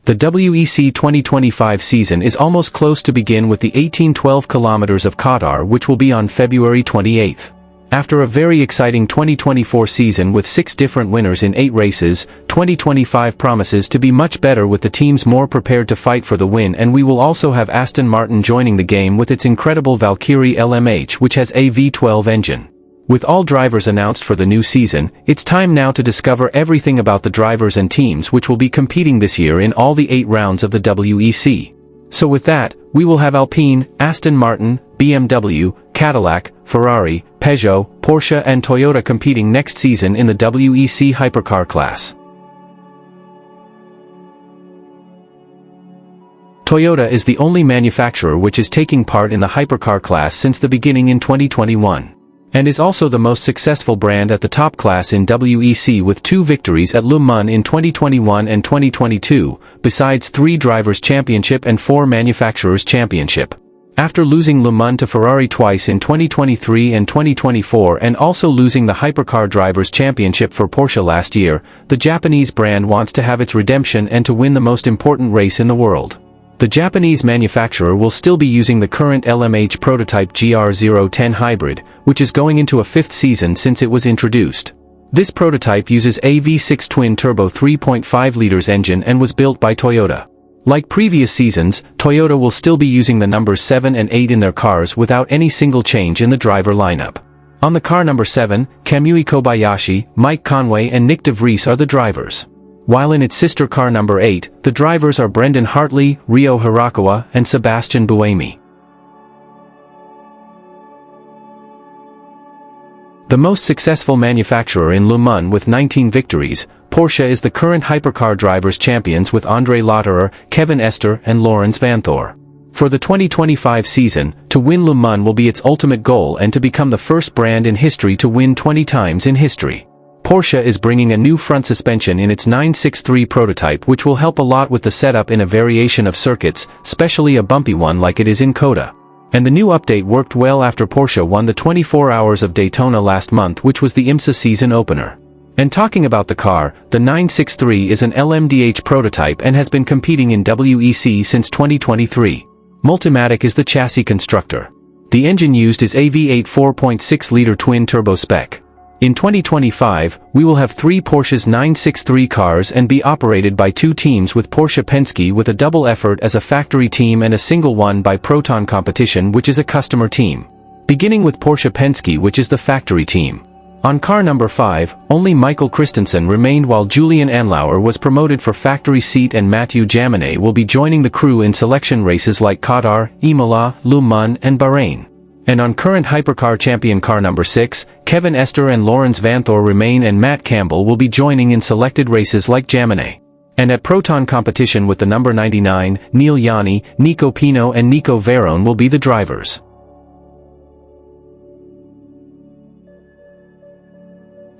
The WEC 2025 season is almost close to begin with the 1812 kilometers of Qatar, which will be on February 28. After a very exciting 2024 season with 6 different winners in 8 races, 2025 promises to be much better with the teams more prepared to fight for the win, and we will also have Aston Martin joining the game with its incredible Valkyrie LMH, which has a V12 engine. With all drivers announced for the new season, it's time now to discover everything about the drivers and teams which will be competing this year in all the 8 rounds of the WEC. So with that, we will have Alpine, Aston Martin, BMW, Cadillac, Ferrari, Peugeot, Porsche and Toyota competing next season in the WEC Hypercar class. Toyota is the only manufacturer which is taking part in the Hypercar class since the beginning in 2021. And is also the most successful brand at the top class in WEC with 2 victories at Le Mans in 2021 and 2022, besides 3 Drivers' Championship and 4 Manufacturers' Championship. After losing Le Mans to Ferrari twice in 2023 and 2024 and also losing the Hypercar Drivers' Championship for Porsche last year, the Japanese brand wants to have its redemption and to win the most important race in the world. The Japanese manufacturer will still be using the current LMH prototype GR010 Hybrid, which is going into a 5th season since it was introduced. This prototype uses a V6 twin-turbo 3.5 liters engine and was built by Toyota. Like previous seasons, Toyota will still be using the numbers 7 and 8 in their cars without any single change in the driver lineup. On the car number 7, Kamui Kobayashi, Mike Conway and Nick de Vries are the drivers. While in its sister car number 8, the drivers are Brendan Hartley, Ryo Hirakawa, and Sebastian Buemi. The most successful manufacturer in Le Mans with 19 victories, Porsche is the current Hypercar Drivers' Champions with André Lotterer, Kevin Estre, and Laurens Vanthoor. For the 2025 season, to win Le Mans will be its ultimate goal and to become the first brand in history to win 20 times in history. Porsche is bringing a new front suspension in its 963 prototype, which will help a lot with the setup in a variation of circuits, especially a bumpy one like it is in Qatar. And the new update worked well after Porsche won the 24 Hours of Daytona last month, which was the IMSA season opener. And talking about the car, the 963 is an LMDH prototype and has been competing in WEC since 2023. Multimatic is the chassis constructor. The engine used is a V8 4.6-liter twin-turbo spec. In 2025, we will have 3 Porsche's 963 cars and be operated by 2 teams, with Porsche Penske with a double effort as a factory team and a single one by Proton Competition, which is a customer team. Beginning with Porsche Penske, which is the factory team. On car number 5, only Michael Christensen remained while Julian Anlauer was promoted for factory seat and Mathieu Jaminet will be joining the crew in selection races like Qatar, Imola, Le Mans and Bahrain. And on current Hypercar champion car number 6, Kevin Estre and Laurens Vanthoor remain, and Matt Campbell will be joining in selected races like Jaminet. And at Proton Competition with the number 99, Neil Yanni, Nico Pino and Nico Verone will be the drivers.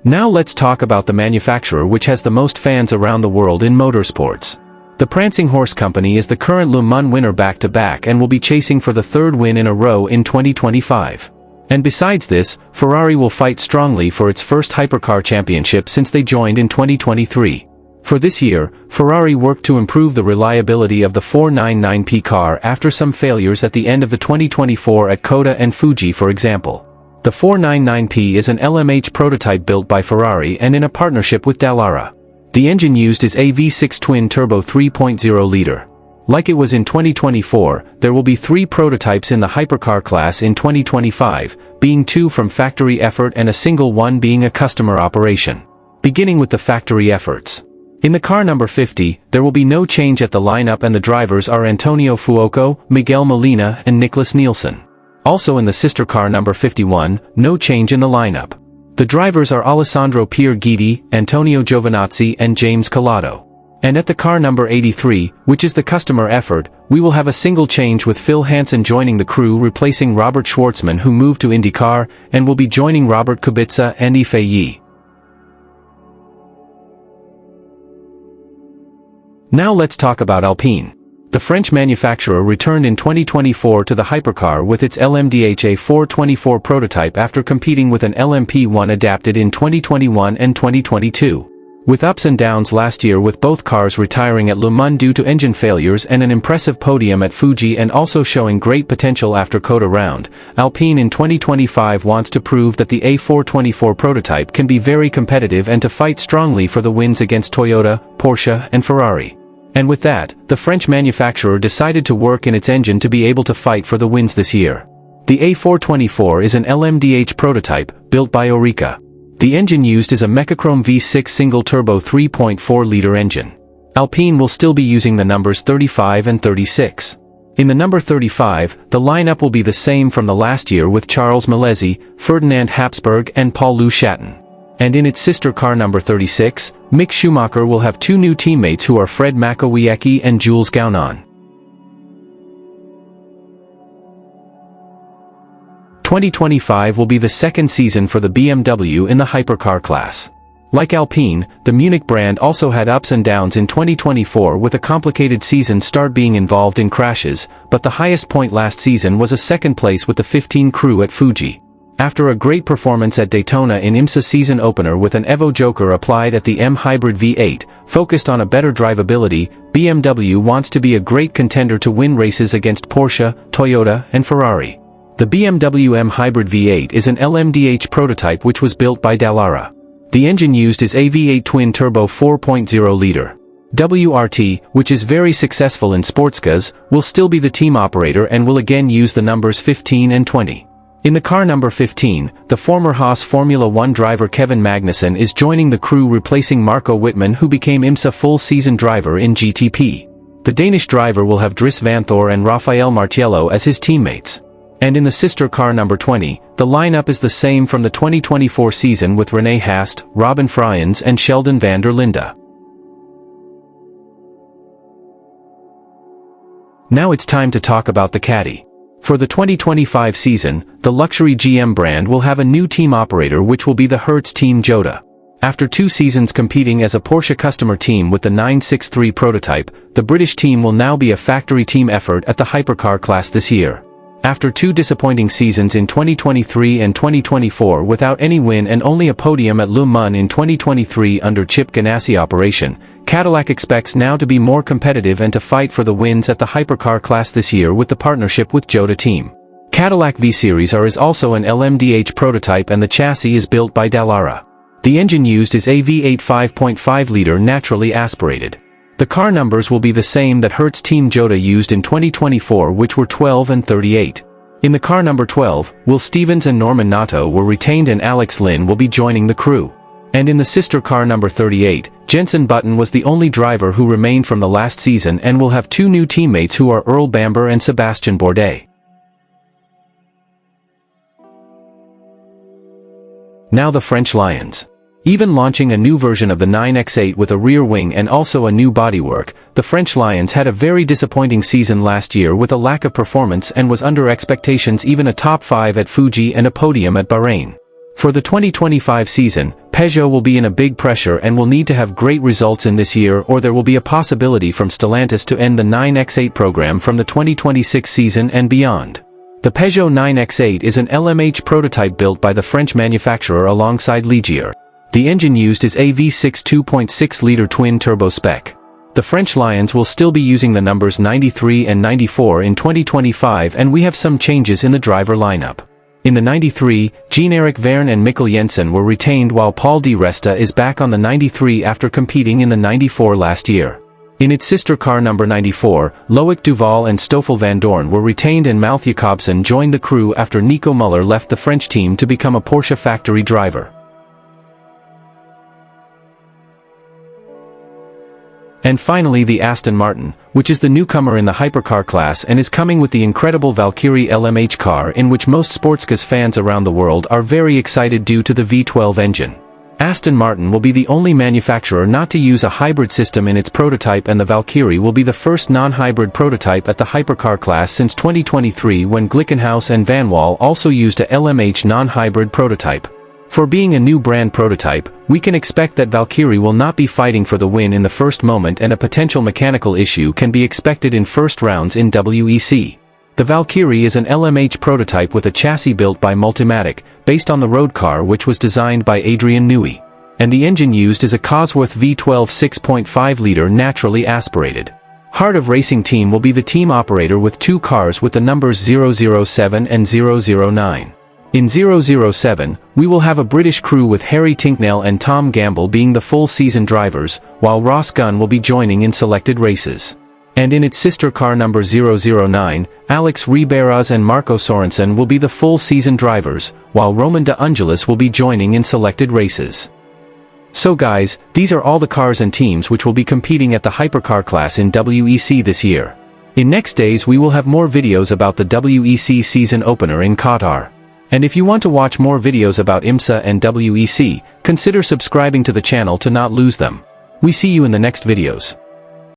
Now let's talk about the manufacturer which has the most fans around the world in motorsports. The Prancing Horse Company is the current Le Mans winner back-to-back and will be chasing for the 3rd win in a row in 2025. And besides this, Ferrari will fight strongly for its first Hypercar championship since they joined in 2023. For this year, Ferrari worked to improve the reliability of the 499P car after some failures at the end of the 2024 at Koda and Fuji, for example. The 499P is an LMH prototype built by Ferrari and in a partnership with Dallara. The engine used is a V6 twin-turbo 3.0-liter. Like it was in 2024, there will be 3 prototypes in the Hypercar class in 2025, being 2 from factory effort and a single one being a customer operation. Beginning with the factory efforts. In the car number 50, there will be no change at the lineup, and the drivers are Antonio Fuoco, Miguel Molina and Nicholas Nielsen. Also in the sister car number 51, no change in the lineup. The drivers are Alessandro Pierguidi, Antonio Giovinazzi and James Collado. And at the car number 83, which is the customer effort, we will have a single change with Phil Hansen joining the crew, replacing Robert Schwartzman, who moved to IndyCar, and will be joining Robert Kubica and Yifei Yi. Now let's talk about Alpine. The French manufacturer returned in 2024 to the Hypercar with its LMDH A424 prototype after competing with an LMP1 adapted in 2021 and 2022. With ups and downs last year, with both cars retiring at Le Mans due to engine failures, and an impressive podium at Fuji, and also showing great potential after Qatar round, Alpine in 2025 wants to prove that the A424 prototype can be very competitive and to fight strongly for the wins against Toyota, Porsche, and Ferrari. And with that, the French manufacturer decided to work in its engine to be able to fight for the wins this year. The A424 is an LMDH prototype, built by Oreca. The engine used is a Mechachrome V6 single-turbo 3.4-liter engine. Alpine will still be using the numbers 35 and 36. In the number 35, the lineup will be the same from the last year with Charles Milesi, Ferdinand Habsburg and Paul-Louis Chatin. And in its sister car number 36, Mick Schumacher will have two new teammates who are Fred Makowiecki and Jules Gounon. 2025 will be the second season for the BMW in the hypercar class. Like Alpine, the Munich brand also had ups and downs in 2024, with a complicated season start being involved in crashes, but the highest point last season was a second place with the 15 crew at Fuji. After a great performance at Daytona in IMSA season opener with an Evo Joker applied at the M Hybrid V8, focused on a better drivability, BMW wants to be a great contender to win races against Porsche, Toyota, and Ferrari. The BMW M Hybrid V8 is an LMDH prototype which was built by Dallara. The engine used is a V8 twin-turbo 4.0-liter. WRT, which is very successful in sportscars, will still be the team operator and will again use the numbers 15 and 20. In the car number 15, the former Haas Formula 1 driver Kevin Magnussen is joining the crew, replacing Marco Wittmann, who became IMSA full-season driver in GTP. The Danish driver will have Dries Vanthoor and Rafael Martiello as his teammates. And in the sister car number 20, the lineup is the same from the 2024 season with René Haast, Robin Frijns and Sheldon van der Linde. Now it's time to talk about the Caddy. For the 2025 season, the luxury GM brand will have a new team operator, which will be the Hertz Team Jota. After 2 seasons competing as a Porsche customer team with the 963 prototype, the British team will now be a factory team effort at the hypercar class this year. After 2 disappointing seasons in 2023 and 2024 without any win and only a podium at Le Mans in 2023 under Chip Ganassi operation, Cadillac expects now to be more competitive and to fight for the wins at the hypercar class this year with the partnership with Jota Team. Cadillac V-Series R is also an LMDH prototype and the chassis is built by Dallara. The engine used is a V8 5.5-liter naturally aspirated. The car numbers will be the same that Hertz Team Jota used in 2024, which were 12 and 38. In the car number 12, Will Stevens and Norman Nato were retained and Alex Lynn will be joining the crew. And in the sister car number 38, Jenson Button was the only driver who remained from the last season and will have 2 new teammates who are Earl Bamber and Sebastian Bourdais. Now the French Lions. Even launching a new version of the 9X8 with a rear wing and also a new bodywork, the French Lions had a very disappointing season last year with a lack of performance and was under expectations, even a top 5 at Fuji and a podium at Bahrain. For the 2025 season, Peugeot will be in a big pressure and will need to have great results in this year, or there will be a possibility from Stellantis to end the 9X8 program from the 2026 season and beyond. The Peugeot 9X8 is an LMH prototype built by the French manufacturer alongside Ligier. The engine used is a V6 2.6-liter twin-turbo spec. The French Lions will still be using the numbers 93 and 94 in 2025, and we have some changes in the driver lineup. In the 93, Jean-Eric Verne and Mikkel Jensen were retained, while Paul Di Resta is back on the 93 after competing in the 94 last year. In its sister car number 94, Loic Duval and Stoffel van Dorn were retained and Malth Jacobsen joined the crew after Nico Muller left the French team to become a Porsche factory driver. And finally the Aston Martin, which is the newcomer in the hypercar class and is coming with the incredible Valkyrie LMH car, in which most sportscars fans around the world are very excited due to the V12 engine. Aston Martin will be the only manufacturer not to use a hybrid system in its prototype, and the Valkyrie will be the first non-hybrid prototype at the hypercar class since 2023, when Glickenhaus and Van Wall also used a LMH non-hybrid prototype. For being a new brand prototype, we can expect that Valkyrie will not be fighting for the win in the first moment, and a potential mechanical issue can be expected in first rounds in WEC. The Valkyrie is an LMH prototype with a chassis built by Multimatic, based on the road car which was designed by Adrian Newey. and the engine used is a Cosworth V12 6.5-liter naturally aspirated. Heart of Racing Team will be the team operator with 2 cars with the numbers 007 and 009. In 007, we will have a British crew with Harry Tinknell and Tom Gamble being the full-season drivers, while Ross Gunn will be joining in selected races. And in its sister car number 009, Alex Riberas and Marco Sorensen will be the full-season drivers, while Roman de Angelis will be joining in selected races. So guys, these are all the cars and teams which will be competing at the Hypercar class in WEC this year. In next days we will have more videos about the WEC season opener in Qatar. And if you want to watch more videos about IMSA and WEC, consider subscribing to the channel to not lose them. We see you in the next videos.